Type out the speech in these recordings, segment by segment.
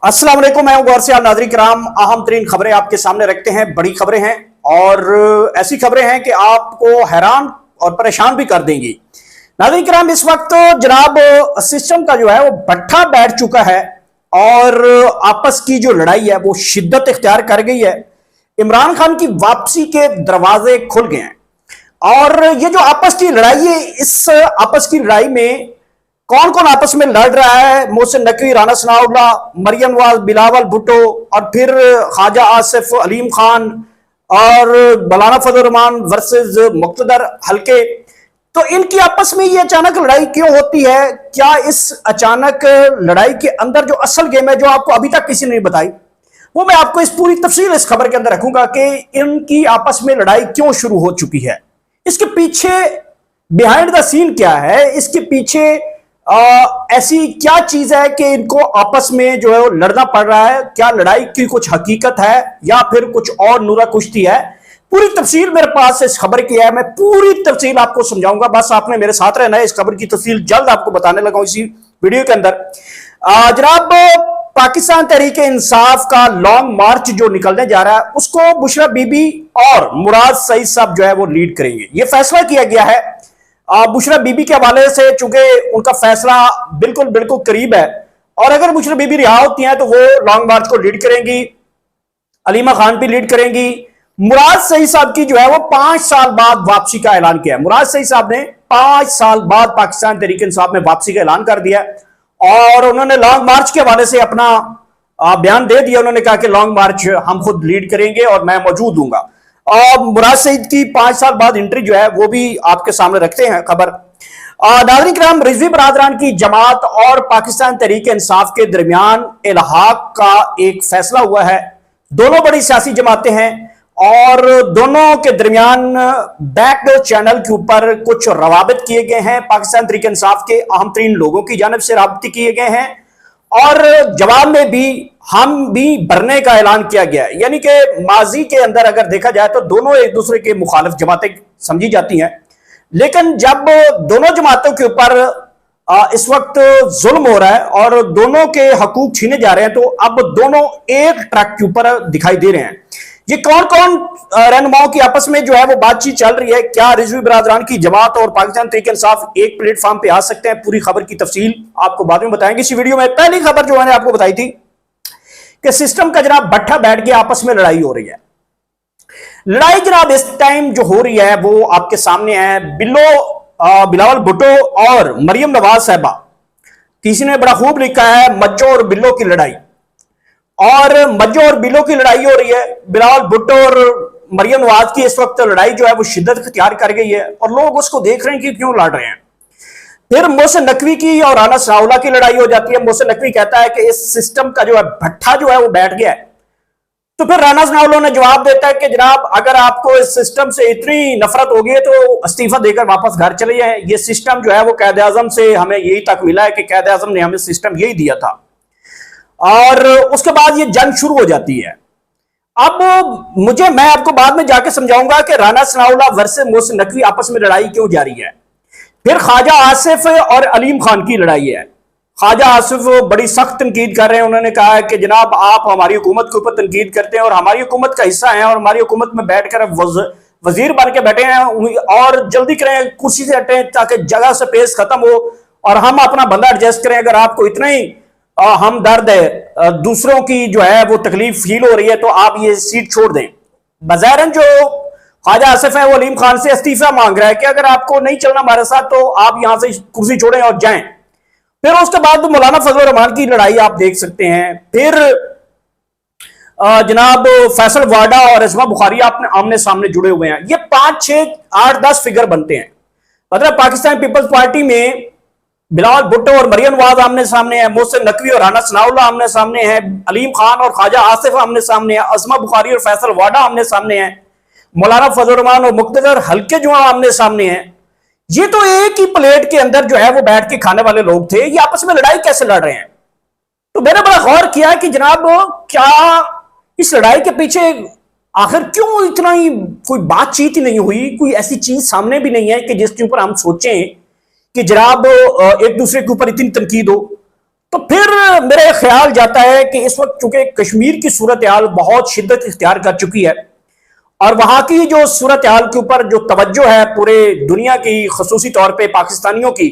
अस्सलाम वालेकुम, मैं हूं गौर से नाज़रीन किराम। अहम तरीन खबरें आपके सामने रखते हैं। बड़ी खबरें हैं और ऐसी खबरें हैं कि आपको हैरान और परेशान भी कर देंगी। नाज़रीन किराम, इस वक्त जनाब सिस्टम का जो है वो भट्ठा बैठ चुका है और आपस की जो लड़ाई है वो शिद्दत इख्तियार कर गई है। इमरान खान की वापसी के दरवाजे खुल गए हैं और ये जो आपस की लड़ाई है, इस आपस की लड़ाई में कौन कौन आपस में लड़ रहा है? मोहसिन नकवी, राना सनाउल्लाह, मरियम नवाज, बिलावल भुट्टो और फिर ख्वाजा आसिफ अलीम खान और मौलाना फजल रहमान वर्सेस मुक्तदर हल्के। तो इनकी आपस में ये अचानक लड़ाई क्यों होती है? क्या इस अचानक लड़ाई के अंदर जो असल गेम है, जो आपको अभी तक किसी ने नहीं बताई, वो मैं आपको इस पूरी तफसील इस खबर के अंदर रखूंगा कि इनकी आपस में लड़ाई क्यों शुरू हो चुकी है, इसके पीछे बिहाइंड द सीन क्या है, इसके पीछे ऐसी क्या चीज है कि इनको आपस में जो है वो लड़ना पड़ रहा है। क्या लड़ाई की कुछ हकीकत है या फिर कुछ और नूरा कुश्ती है? पूरी तफसील मेरे पास इस खबर की है, मैं पूरी तफसील आपको समझाऊंगा। बस आपने मेरे साथ रहना है। इस खबर की तफसील जल्द आपको बताने लगा हूं इसी वीडियो के अंदर। जनाब, पाकिस्तान तहरीक इंसाफ का लॉन्ग मार्च जो निकलने जा रहा है, उसको बुशरा बीबी और मुराद सईद साहब जो है वो लीड करेंगे। यह फैसला किया गया है बुशरा बीबी के हवाले से, चूंकि उनका फैसला बिल्कुल बिल्कुल करीब है और अगर बुशरा बीबी रिहा होती हैं तो वो लॉन्ग मार्च को लीड करेंगी। अलीमा खान भी लीड करेंगी। मुराद सईद साहब की जो है वो 5 साल बाद वापसी का ऐलान किया है। मुराद सईद साहब ने 5 साल बाद पाकिस्तान तहरीक इंसाफ में वापसी का ऐलान कर दिया और उन्होंने लॉन्ग मार्च के हवाले से अपना बयान दे दिया। उन्होंने कहा कि लॉन्ग मार्च हम खुद लीड करेंगे और मैं मौजूद दूंगा। और मुराद सईद की 5 साल बाद एंट्री जो है वो भी आपके सामने रखते हैं खबर। नाज़रीन किराम, रिजवी बरादरान की जमात और पाकिस्तान तहरीक इंसाफ के दरमियान इल्हाक का एक फैसला हुआ है। दोनों बड़ी सियासी जमातें हैं और दोनों के दरमियान बैक चैनल के ऊपर कुछ रवाबित किए गए हैं। पाकिस्तान तहरीक इंसाफ के अहम तरीन लोगों की जानिब से राब्ते किए गए हैं और जवाब में भी हम भी भरने का ऐलान किया गया है। यानी कि माजी के अंदर अगर देखा जाए तो दोनों एक दूसरे के मुखालिफ जमातें समझी जाती हैं, लेकिन जब दोनों जमातों के ऊपर इस वक्त जुल्म हो रहा है और दोनों के हकूक छीने जा रहे हैं, तो अब दोनों एक ट्रैक के ऊपर दिखाई दे रहे हैं। ये कौन कौन रहनुमाओं की आपस में जो है वो बातचीत चल रही है? क्या रिजवी बरादरान की जमात और पाकिस्तान तहरीक इंसाफ एक प्लेटफॉर्म पे आ सकते हैं? पूरी खबर की तफसील आपको बाद में बताएंगे इसी वीडियो में। पहली खबर जो मैंने आपको बताई थी कि सिस्टम का जनाब भट्ठा बैठ गया, आपस में लड़ाई हो रही है। लड़ाई जनाब इस टाइम जो हो रही है वो आपके सामने है। बिलावल भुट्टो और मरियम नवाज साहबा, किसी ने बड़ा खूब लिखा है मज्जो और बिल्लो की लड़ाई। और मज्जो और बिल्लो की लड़ाई हो रही है। बिलावल भुट्टो और मरियम नवाज की इस वक्त लड़ाई जो है वो शिद्दत इख्तियार कर गई है और लोग उसको देख रहे हैं कि क्यों लड़ रहे हैं। फिर मोहसिन नकवी की और राना सनाउल्लाह की लड़ाई हो जाती है। मोहसिन नकवी कहता है कि इस सिस्टम का जो है भट्ठा जो है वो बैठ गया है। तो फिर राना सनाउल्लाह ने जवाब देता है कि जनाब, अगर आपको इस सिस्टम से इतनी नफरत होगी तो इस्तीफा देकर वापस घर चले जाएं। ये सिस्टम जो है वो कैद आजम से हमें यही तक मिला है कि कैद आजम ने हमें सिस्टम यही दिया था। और उसके बाद ये जंग शुरू हो जाती है। अब मैं आपको बाद में जाके समझाऊंगा कि राना सनाउल्लाह वर्सेस मोहसिन नकवी आपस में लड़ाई क्यों जारी है। फिर ख्वाजा आसिफ और अलीम खान की लड़ाई है। ख्वाजा आसिफ बड़ी सख्त तनकीद कर रहे हैं। उन्होंने कहा है कि जनाब, आप हमारी हुकूमत के ऊपर तनकीद करते हैं और हमारी हुकूमत का हिस्सा है और हमारी हुकूमत में बैठकर वजीर बन के बैठे हैं और जल्दी करें, कुर्सी से हटें ताकि जगह से पेश खत्म हो और हम अपना बंदा एडजस्ट करें। अगर आपको इतना ही हमदर्द है, दूसरों की जो है वो तकलीफ फील हो रही है, तो आप ये सीट छोड़ दें। बज़ाहिरन जो ख्वाजा आसिफ है वो अलीम खान से इस्तीफा मांग रहा है कि अगर आपको नहीं चलना हमारे साथ तो आप यहां से कुर्सी छोड़ें और जाएं। फिर उसके बाद मौलाना फजल रहमान की लड़ाई आप देख सकते हैं। फिर जनाब फैसल वाडा और अज़मा बुखारी आपने आमने सामने जुड़े हुए हैं। ये 5, 6, 8, 10 फिगर बनते हैं। मतलब पाकिस्तान पीपल्स पार्टी में बिलावल भुट्टो और मरियम नवाज आमने सामने है, मोहसिन नकवी और राना सनाउल्लाह आमने सामने है, अलीम खान और ख्वाजा आसिफ आमने सामने है, अज़मा बुखारी और फैसल वाडा आमने सामने है, मौलाना फजल रहमान और मुक्तदर हल्के जो आमने सामने हैं। ये तो एक ही प्लेट के अंदर जो है वो बैठ के खाने वाले लोग थे। ये आपस में लड़ाई कैसे लड़ रहे हैं? तो मैंने बड़ा गौर किया कि जनाब, क्या इस लड़ाई के पीछे आखिर क्यों इतना ही कोई बातचीत ही नहीं हुई? कोई ऐसी चीज सामने भी नहीं है कि जिसके ऊपर हम सोचें कि जनाब एक दूसरे के ऊपर इतनी तनकीद हो। तो फिर मेरा ख्याल जाता है कि इस वक्त चूंकि कश्मीर की सूरत हाल बहुत शिद्दत इख्तियार कर चुकी है और वहां की जो सूरत हाल के ऊपर जो तवज्जो है पूरे दुनिया की, खसूसी तौर पे पाकिस्तानियों की,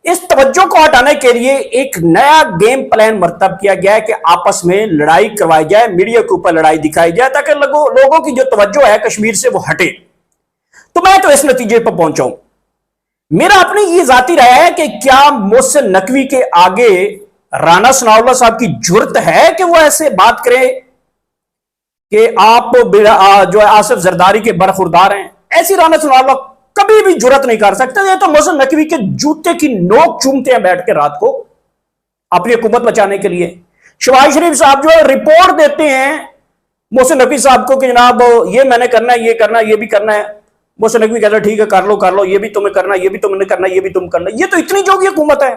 इस तवज्जो को हटाने के लिए एक नया गेम प्लान मरतब किया गया है कि आपस में लड़ाई करवाई जाए, मीडिया के ऊपर लड़ाई दिखाई जाए ताकि लोगों की जो तवज्जो है कश्मीर से वो हटे। तो मैं तो इस नतीजे पर पहुंचा हूं। मेरा अपनी ये जाती राय है कि क्या मोहसिन नकवी के आगे राना सनाउल्लाह साहब की जुर्त है कि वो ऐसे बात करें कि आप जो है आसिफ जरदारी के बरखुरदार हैं। ऐसी राना सनाउल्लाह कभी भी जुर्त नहीं कर सकते। ये तो मोहसिन नकवी के जूते की नोक चूमते हैं बैठ के रात को अपनी हुकूमत बचाने के लिए। शहबाज शरीफ साहब जो है रिपोर्ट देते हैं मोहसिन नकवी साहब को कि जनाब ये मैंने करना है, ये करना है, ये भी करना है। मोहसिन नकवी कहता है ठीक है कर लो, ये भी तुम्हें करना, ये भी तुमने करना, ये भी तुम करना। ये तो इतनी जोगी हुकूमत है।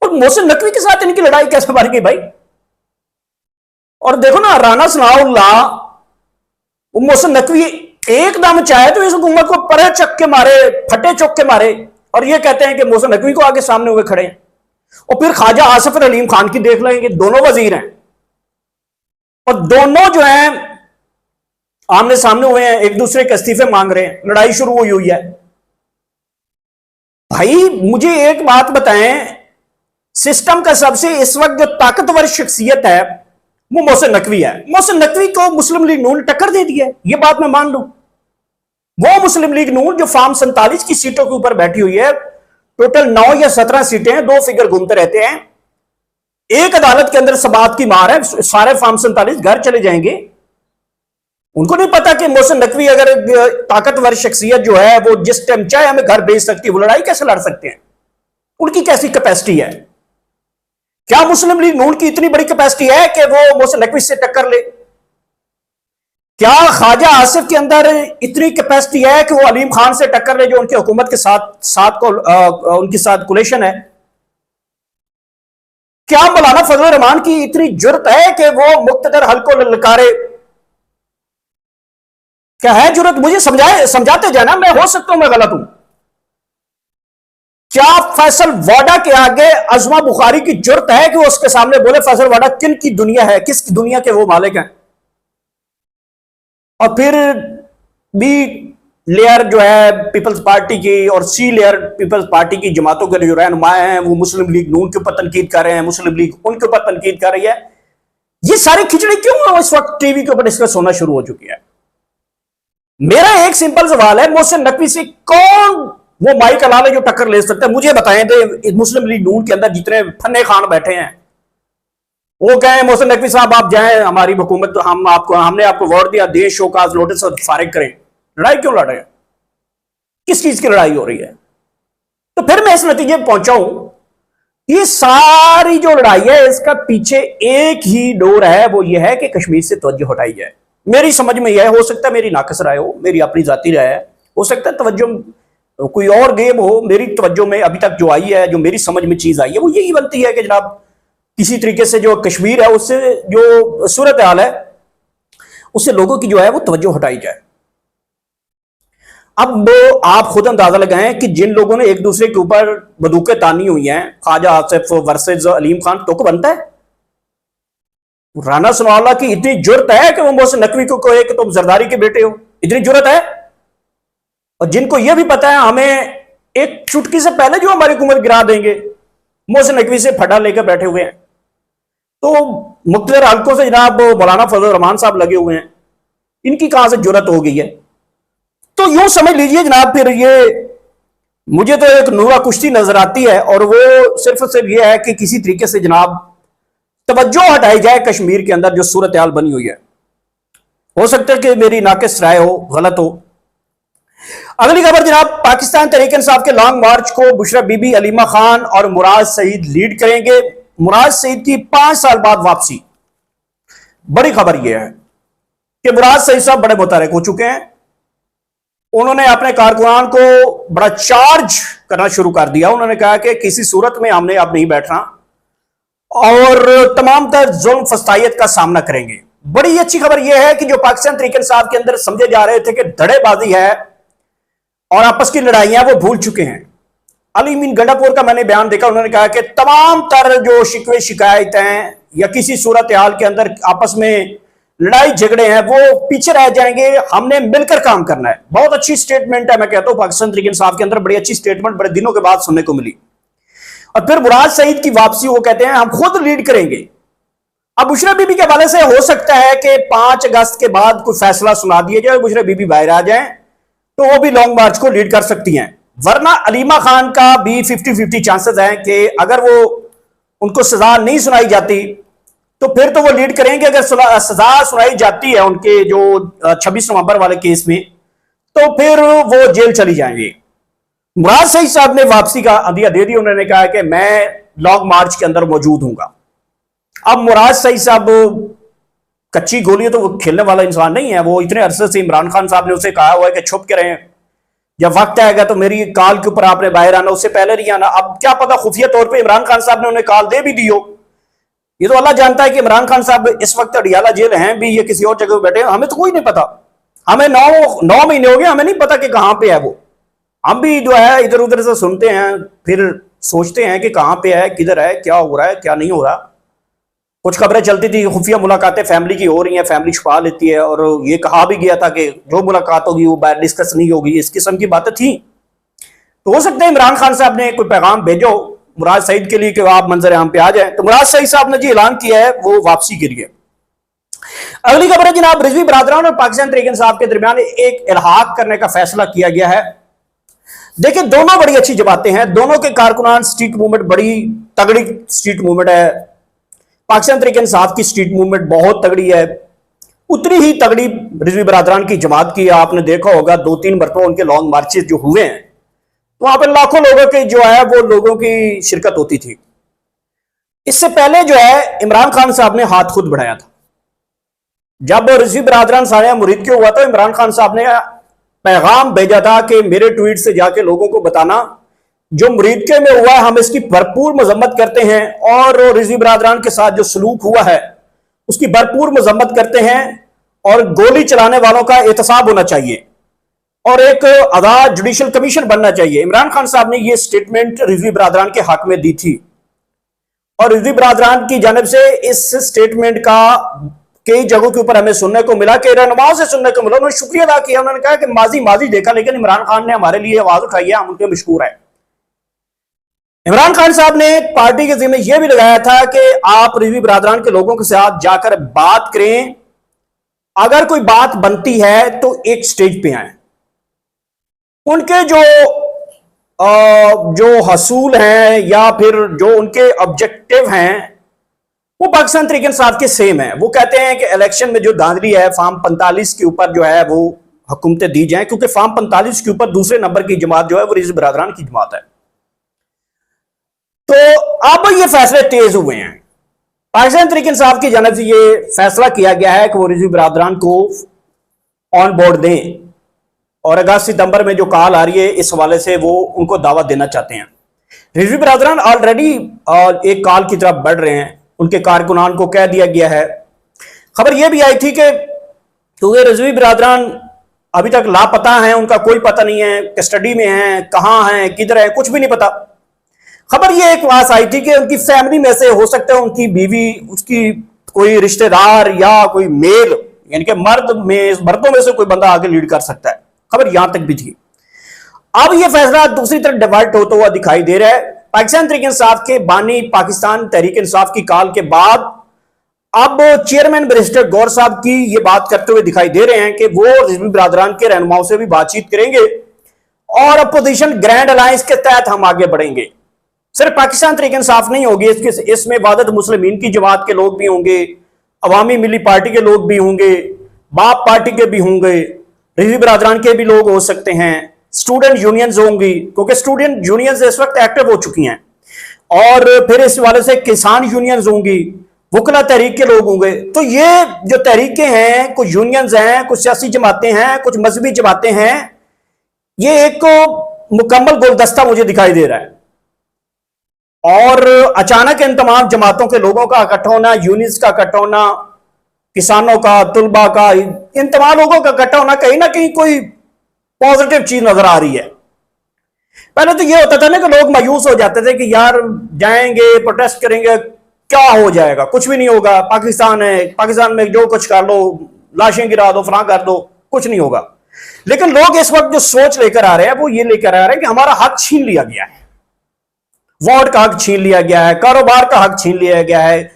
और मोहसिन नकवी के साथ इनकी लड़ाई कैसे बढ़ गई भाई? और देखो ना, राना सनाउल्लाह मोहसिन नकवी एकदम चाहे तो इस हुकूमत को परे चक के मारे, फटे चौक के मारे, और ये कहते हैं कि मोहसिन नकवी को आगे सामने हुए खड़े हैं। और फिर ख्वाजा आसिफ अलीम खान की देख लेंगे, दोनों वजीर हैं और दोनों जो हैं आमने सामने हुए हैं, एक दूसरे के इस्तीफे मांग रहे हैं, लड़ाई शुरू हुई है। भाई मुझे एक बात बताएं, सिस्टम का सबसे इस वक्त जो ताकतवर शख्सियत है वो मोहसिन नकवी है। मोहसिन नकवी को मुस्लिम लीग नून टक्कर दे दी है, ये बात मैं मान लूं। वो मुस्लिम लीग नून जो फार्म 47 की सीटों के ऊपर बैठी हुई है, टोटल 9 या 17 सीटें हैं, 2 फिगर घूमते रहते हैं। एक अदालत के अंदर सबात की मार है, सारे फार्म 47 घर चले जाएंगे। उनको नहीं पता कि मोहसिन नकवी अगर ताकतवर शख्सियत जो है वो जिस टाइम चाहे हमें घर भेज सकती है, वो लड़ाई कैसे लड़ सकते हैं? उनकी कैसी कैपेसिटी है? क्या मुस्लिम लीग नून की इतनी बड़ी कैपेसिटी है कि वो मोहसिन नकवी से टक्कर ले? क्या ख्वाजा आसिफ के अंदर इतनी कैपेसिटी है कि वो अलीम खान से टक्कर ले जो उनकी हुकूमत के साथ उनके साथ कुलेशन है? क्या मौलाना फजल रहमान की इतनी जुर्त है कि वो मुक्तदर हल को ललकारे? क्या है जरूरत? मुझे समझाते जाना, मैं हो सकता हूं मैं गलत हूं। क्या फैसल वाडा के आगे अजमा बुखारी की जुर्त है कि वो उसके सामने बोले फैसल वाडा किन की दुनिया है, किस दुनिया के वो मालिक हैं? और फिर बी लेयर जो है पीपल्स पार्टी की और सी लेयर पीपल्स पार्टी की जमातों के जो रहनुमा हैं वो मुस्लिम लीग नून के ऊपर तनकीद कर रहे हैं, मुस्लिम लीग उनके ऊपर तनकीद कर रही है। ये सारी खिचड़ी क्यों इस वक्त टीवी के ऊपर डिस्कस होना शुरू हो चुकी है? मेरा एक सिंपल सवाल है, मोहसिन नकवी से कौन वो माइक अलाले जो टक्कर ले सकता है? मुझे बताएं दे, मुस्लिम लीग नून के अंदर जितने फन्ने खान बैठे हैं वो कहें मोहसिन नकवी साहब आप जाएं, हमारी हुकूमत हमने आपको वोट दिया, देश शो काज नोटिस फारिग करें। लड़ाई क्यों लड़ रहे हैं? किस चीज की लड़ाई हो रही है? तो फिर मैं इस नतीजे पर पहुंचा हूं, ये सारी जो लड़ाई है इसका पीछे एक ही डोर है, वो ये है कि कश्मीर से तवज्जो हटाई जाए। मेरी समझ में यह हो सकता है मेरी नाकस राय हो, मेरी अपनी जाती राय है, हो सकता है तवज्जो कोई और गेम हो। मेरी तवज्जो में अभी तक जो आई है, जो मेरी समझ में चीज आई है वो यही बनती है कि जनाब किसी तरीके से जो कश्मीर है उससे जो सूरत हाल है उससे लोगों की जो है वो तवज्जो हटाई जाए। अब आप खुद अंदाजा लगाएं कि जिन लोगों ने एक दूसरे के ऊपर बंदूकें तानी हुई हैं, ख्वाजा आसिफ वर्सेस अलीम खान, तो बनता है राना सनाउल्लाह की इतनी जुर्त है कि वो मोहसिन नकवी को कहे कि तुम जरदारी के बेटे हो? इतनी जुर्त है? और जिनको यह भी पता है हमें एक चुटकी से पहले जो हमारी हुकूमत गिरा देंगे, मोहसिन नकवी से फटा लेकर बैठे हुए हैं। तो मुख्तलिफ हल्कों से जनाब मौलाना फजल रहमान साहब लगे हुए हैं, इनकी कहां से जुर्त हो गई है? तो यूं समझ लीजिए जनाब, फिर ये मुझे तो एक नूरा कुश्ती नजर आती है और वो सिर्फ यह है कि किसी तरीके से जनाब तवज्जो हटाई जाए कश्मीर के अंदर जो सूरत हाल बनी हुई है। हो सकता है कि मेरी नाकिस राय हो, गलत हो। अगली खबर जनाब, पाकिस्तान तहरीक इंसाफ के लॉन्ग मार्च को बुशरा बीबी, अलीमा खान और मुराद सईद लीड करेंगे। मुराद सईद की 5 साल बाद वापसी। बड़ी खबर यह है कि मुराद सईद साहब बड़े मुतहरक हो चुके हैं। उन्होंने अपने कारकुनान को बड़ा चार्ज करना शुरू कर दिया। उन्होंने कहा कि किसी सूरत में हमने अब नहीं बैठना और तमाम तर जुल्म फस्तायत का सामना करेंगे। बड़ी अच्छी खबर यह है कि जो पाकिस्तान तहरीक इंसाफ के अंदर समझे जा रहे थे कि धड़ेबाजी है और आपस की लड़ाइयां, वो भूल चुके हैं। अली मीन गंडापुर का मैंने बयान देखा, उन्होंने कहा कि तमाम तर जो शिकवे शिकायतें या किसी सूरत हाल के अंदर आपस में लड़ाई झगड़े हैं वो पीछे रह जाएंगे, हमने मिलकर काम करना है। बहुत अच्छी स्टेटमेंट है, मैं कहता हूं पाकिस्तान तहरीक इंसाफ के अंदर बड़ी अच्छी स्टेटमेंट बड़े दिनों के बाद सुनने को मिली। और फिर मुराद सईद की वापसी, वो कहते हैं हम खुद लीड करेंगे। अब बुशरा बीबी के हवाले से हो सकता है कि 5 अगस्त के बाद कोई फैसला सुना दिया जाए, बुशरा बीबी बाहर आ जाए तो वो भी लॉन्ग मार्च को लीड कर सकती हैं, वरना अलीमा खान का भी 50-50 चांसेस हैं कि अगर वो उनको सजा नहीं सुनाई जाती तो फिर तो वो लीड करेंगे। अगर सजा सुनाई जाती है उनके जो 26 नवंबर वाले केस में तो फिर वो जेल चली जाएंगे। मुराद सईद साहब ने वापसी का अंदिया दे दी, उन्होंने कहा कि मैं लॉन्ग मार्च के अंदर मौजूद हूंगा। अब मुराद सईद साहब कच्ची गोली तो वो खेलने वाला इंसान नहीं है, वो इतने अरसे से इमरान खान साहब ने उसे कहा हुआ है कि छुप के रहें, जब वक्त आएगा तो मेरी कॉल के ऊपर आपने बाहर आना, उससे पहले नहीं आना। अब क्या पता खुफिया तौर पे इमरान खान साहब ने उन्हें कॉल दे भी दी हो, ये तो अल्लाह जानता है कि इमरान खान साहब इस वक्त अडियाला जेल हैं भी या किसी और जगह बैठे हैं, हमें तो कोई नहीं पता। हमें 9 महीने हो गए, हमें नहीं पता कि कहां पे है वो। हम भी जो है इधर उधर से सुनते हैं, फिर सोचते हैं कि कहां पे है, किधर है, क्या हो रहा है, क्या नहीं हो रहा। कुछ खबरें चलती थी खुफिया मुलाकातें फैमिली की हो रही हैं, फैमिली छुपा लेती है, और ये कहा भी गया था कि जो मुलाकात होगी वो बाहर डिस्कस नहीं होगी, इस किस्म की बातें थी। तो हो सकता है इमरान खान साहब ने कोई पैगाम भेजो मुराद सईद के लिए कि आप मंजर आम पे आ जाए, तो मुराद सईद साहब ने जी ऐलान किया है वो वापसी के लिए। अगली खबर है जनाब, रिजवी बरादरान और पाकिस्तान तहरीक इंसाफ के दरमियान एक इल्हाक करने का फैसला किया गया है। देखिए दोनों बड़ी अच्छी जमातें हैं, दोनों के कारकुनान स्ट्रीट मूवमेंट बड़ी तगड़ी स्ट्रीट मूवमेंट है। पाकिस्तान तहरीक इंसाफ की स्ट्रीट मूवमेंट बहुत तगड़ी है, उतनी ही तगड़ी रिजवी बरादरान की जमात की। आपने देखा होगा 2-3 मरतबा उनके लॉन्ग मार्चेस जो हुए हैं तो वहां पर लाखों लोगों की जो है वो लोगों की शिरकत होती थी। इससे पहले जो है इमरान खान साहब ने हाथ खुद बढ़ाया था। जब रिजवी बरादरान सानिया मुरीद के हुआ तो इमरान खान साहब ने पैगाम भेजा था कि मेरे ट्वीट से जाके लोगों को बताना जो मुरीद के में हुआ है हम इसकी भरपूर मजम्मत करते हैं, और रिजवी बरादरान के साथ जो सलूक हुआ है उसकी भरपूर मजम्मत करते हैं, और गोली चलाने वालों का एहतसाब होना चाहिए और एक आजाद जुडिशल कमीशन बनना चाहिए। इमरान खान साहब ने यह स्टेटमेंट रिजवी बरादरान के हक में दी थी, और रिजवी बरादरान की जानिब से इस स्टेटमेंट का कई जगहों के ऊपर हमें सुनने को मिला, कि रहनुमाओं से सुनने को मिला। उन्होंने शुक्रिया अदा किया, उन्होंने कहा कि माजी देखा लेकिन इमरान खान ने हमारे लिए आवाज उठाई है, हम उनके मशकूर है। इमरान खान साहब ने पार्टी के जिम्मे यह भी लगाया था कि आप रिजवी बरादरान के लोगों के साथ जाकर बात करें, अगर कोई बात बनती है तो एक स्टेज पे आए। उनके जो हसूल हैं या फिर जो उनके ऑब्जेक्टिव हैं वो पाकिस्तान तहरीक इंसाफ के सेम है। वो कहते हैं कि इलेक्शन में जो धांधली है फार्म 45 के ऊपर जो है वो हुकूमतें दी जाएं, क्योंकि फार्म 45 के ऊपर दूसरे नंबर की जमात जो है वो रिजवी बरादरान की जमात है। तो अब ये फैसले तेज हुए हैं, पाकिस्तान तहरीक इंसाफ की जानिब से ये फैसला किया गया है कि वो रिजवी बरादरान को ऑन बोर्ड दें, और अगस्त सितंबर में जो कॉल आ रही है इस हवाले से वो उनको दावत देना चाहते हैं। रिजवी बरादरान ऑलरेडी एक कॉल की तरफ बढ़ रहे हैं, उनके कारकुनान को कह दिया गया है। खबर यह भी आई थी कि क्योंकि रिजवी बरादरान अभी तक लापता हैं, उनका कोई पता नहीं है, कस्टडी में हैं, कहां हैं, किधर है, कुछ भी नहीं पता। खबर यह एक पास आई थी कि उनकी फैमिली में से हो सकता है उनकी बीवी, उसकी कोई रिश्तेदार या कोई मेल यानी कि मर्दों में से कोई बंदा आगे लीड कर सकता है। खबर यहां तक भी थी। अब यह फैसला दूसरी तरफ डिवाइड होता हुआ दिखाई दे रहा है। पाकिस्तान तहरीक इंसाफ के बानी पाकिस्तान तहरीक इंसाफ की कॉल के बाद अब चेयरमैन बैरिस्टर गौर साहब की ये बात करते हुए दिखाई दे रहे हैं कि वो रिजवी बरादरान के रहनुमाओं से भी बातचीत करेंगे और अपोजिशन ग्रैंड अलायंस के तहत हम आगे बढ़ेंगे। सिर्फ पाकिस्तान तहरीक इंसाफ नहीं होगी, इसमें वादत मुस्लिमीन की जमात के लोग भी होंगे, अवामी मिली पार्टी के लोग भी होंगे, बाप पार्टी के भी होंगे, रिजवी बरादरान के भी लोग हो सकते हैं, स्टूडेंट यूनियंस होंगी क्योंकि स्टूडेंट यूनियंस इस वक्त एक्टिव हो चुकी हैं, और फिर इस वाले से किसान यूनियंस होंगी, वकला तहरीक के लोग होंगे। तो ये जो तहरीकें हैं, कुछ यूनियंस हैं, कुछ सियासी जमातें हैं, कुछ मजहबी जमातें हैं, ये एक मुकम्मल गुलदस्ता मुझे दिखाई दे रहा है। और अचानक इन तमाम जमातों के लोगों का इकट्ठा होना, यूनियंस का इकट्ठा होना, किसानों का, तुलबा का, इन तमाम लोगों का इकट्ठा होना कहीं ना कहीं कोई पॉजिटिव चीज नजर आ रही है। पहले तो ये होता था ना कि लोग मायूस हो जाते थे कि यार जाएंगे प्रोटेस्ट करेंगे, क्या हो जाएगा, कुछ भी नहीं होगा, पाकिस्तान है, पाकिस्तान में जो कुछ कर लो, लाशें गिरा दो, फलां कर दो, कुछ नहीं होगा। लेकिन लोग इस वक्त जो सोच लेकर आ रहे हैं वो ये लेकर आ रहे हैं कि हमारा हक छीन लिया गया है, वोट का हक छीन लिया गया है, कारोबार का हक छीन लिया गया है,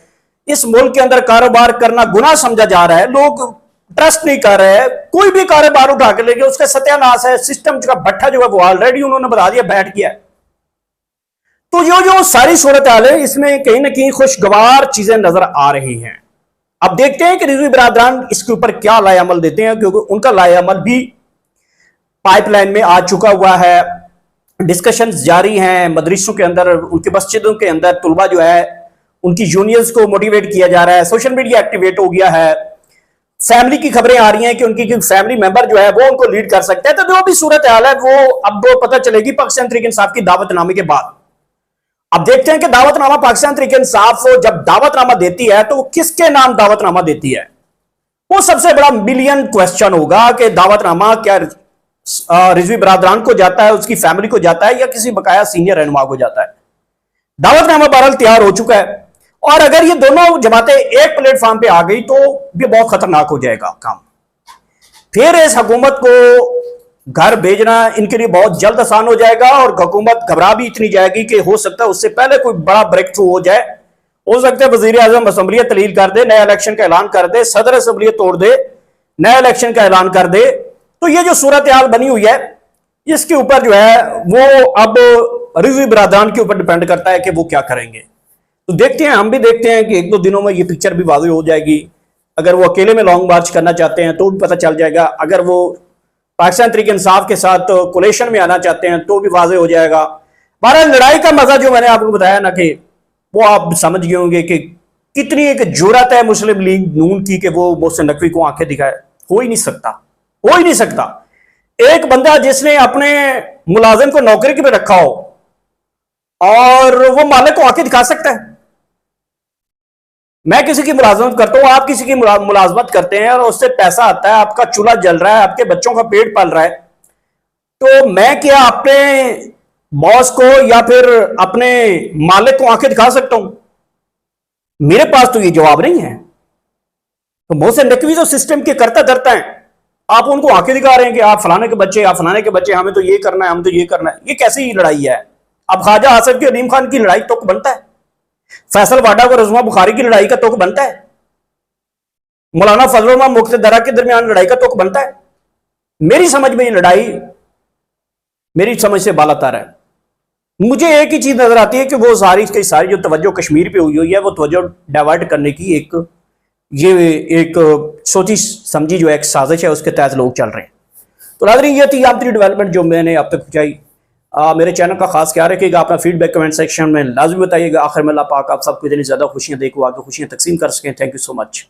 इस मुल्क के अंदर कारोबार करना गुनाह समझा जा रहा है, लोग ट्रस्ट नहीं कर रहे हैं, कोई भी कारोबार उठा के लेके उसका सत्यानाश है, सिस्टम का भट्ठा जो है वो ऑलरेडी उन्होंने बता दिया बैठ गया है। तो जो सारी सूरत हाल है इसमें कहीं ना कहीं खुशगवार चीजें नजर आ रही हैं। अब देखते हैं कि रिजवी बिरादरान इसके ऊपर क्या लाए अमल देते हैं, क्योंकि उनका लाए अमल भी पाइपलाइन में आ चुका हुआ है, डिस्कशंस जारी हैं मदरसों के अंदर, उनके मस्जिदों के अंदर तुलबा जो है उनकी यूनियंस को मोटिवेट किया जा रहा है, सोशल मीडिया एक्टिवेट हो गया है, फैमिली की खबरें आ रही हैं कि उनकी फैमिली मेंबर जो है वो उनको लीड कर सकते हैं। तो जो भी सूरत हाल है वो अब पता चलेगी पाकिस्तान तहरीक इंसाफ की दावतनामे के बाद। अब देखते हैं कि दावतनामा पाकिस्तान तहरीक इंसाफ जब दावतनामा देती है तो वो किसके नाम दावतनामा देती है, वो सबसे बड़ा मिलियन क्वेश्चन होगा कि दावतनामा क्या रिजवी बिरादरान को जाता है, उसकी फैमिली को जाता है, या किसी बकाया सीनियर रहनुमा को जाता है। दावतनामा बहरहाल तैयार हो चुका है, और अगर ये दोनों जमातें एक प्लेटफॉर्म पे आ गई तो ये बहुत खतरनाक हो जाएगा काम। फिर इस हुकूमत को घर भेजना इनके लिए बहुत जल्द आसान हो जाएगा, और हुकूमत घबरा भी इतनी जाएगी कि हो सकता है उससे पहले कोई बड़ा ब्रेक थ्रू हो जाए। हो सकता है वजीर आजम असम्बलियत तलील कर दे, नया इलेक्शन का ऐलान कर दे, सदर असम्बलियत तोड़ दे, नया इलेक्शन का ऐलान कर दे। तो ये जो सूरत हाल बनी हुई है इसके ऊपर जो है वो अब रिजवी बिरादरान के ऊपर डिपेंड करता है कि वो क्या करेंगे। तो देखते हैं, हम भी देखते हैं कि एक दो दिनों में ये पिक्चर भी वाज़ेह हो जाएगी। अगर वो अकेले में लॉन्ग मार्च करना चाहते हैं तो भी पता चल जाएगा, अगर वो पाकिस्तान तहरीक इंसाफ के साथ कोलेशन में आना चाहते हैं तो भी वाज़ेह हो जाएगा। बहरहाल लड़ाई का मजा जो मैंने आपको बताया ना कि वो आप समझ गए होंगे कि कितनी एक जुर्रत है मुस्लिम लीग नून की कि वो मोहसिन नकवी को आंखें दिखाए। हो ही नहीं सकता, हो ही नहीं सकता। एक बंदा जिसने अपने मुलाजिम को नौकरी पे रखा हो और वो मालिक को आंखें दिखा सकता है। मैं किसी की मुलाजमत करता हूं, आप किसी की मुलाजमत करते हैं और उससे पैसा आता है, आपका चूल्हा जल रहा है, आपके बच्चों का पेट पल रहा है, तो मैं क्या अपने बॉस को या फिर अपने मालिक को आंखें दिखा सकता हूं? मेरे पास तो ये जवाब नहीं है। तो बहुत से नकवी जो सिस्टम के करता धरता है, आप उनको आंखें दिखा रहे हैं कि आप फलाने के बच्चे, आप फलाने के बच्चे, हमें तो ये करना है, हम तो ये करना है। ये कैसी लड़ाई है? अब ख्वाजा आसिफ की अलीम खान की लड़ाई तो बनता है, फैसल वाडा को रज़मा बुखारी की लड़ाई का तुक बनता है, मौलाना फजल मुख्तदरा के दरमियान लड़ाई का तुक बनता है। मेरी समझ में ये लड़ाई मेरी समझ से बालातर है। मुझे एक ही चीज नजर आती है कि वो सारी की सारी जो तवज्जो कश्मीर पे हुई है वो तवज्जो डाइवर्ट करने की एक सोची समझी जो एक साजिश है उसके तहत लोग चल रहे हैं। तो नाज़रीन ये थी आखिरी डेवलपमेंट जो मैंने अब तक पहुंचाई। मेरे चैनल का खास ख्याल रखिएगा, अपना फीडबैक कमेंट सेक्शन में लाजमी बताइएगा। आखिर में अल्लाह पाक आप सबको इतनी ज़्यादा खुशियाँ देखो, आगे खुशियाँ तकसीम कर सकें। Thank you so much.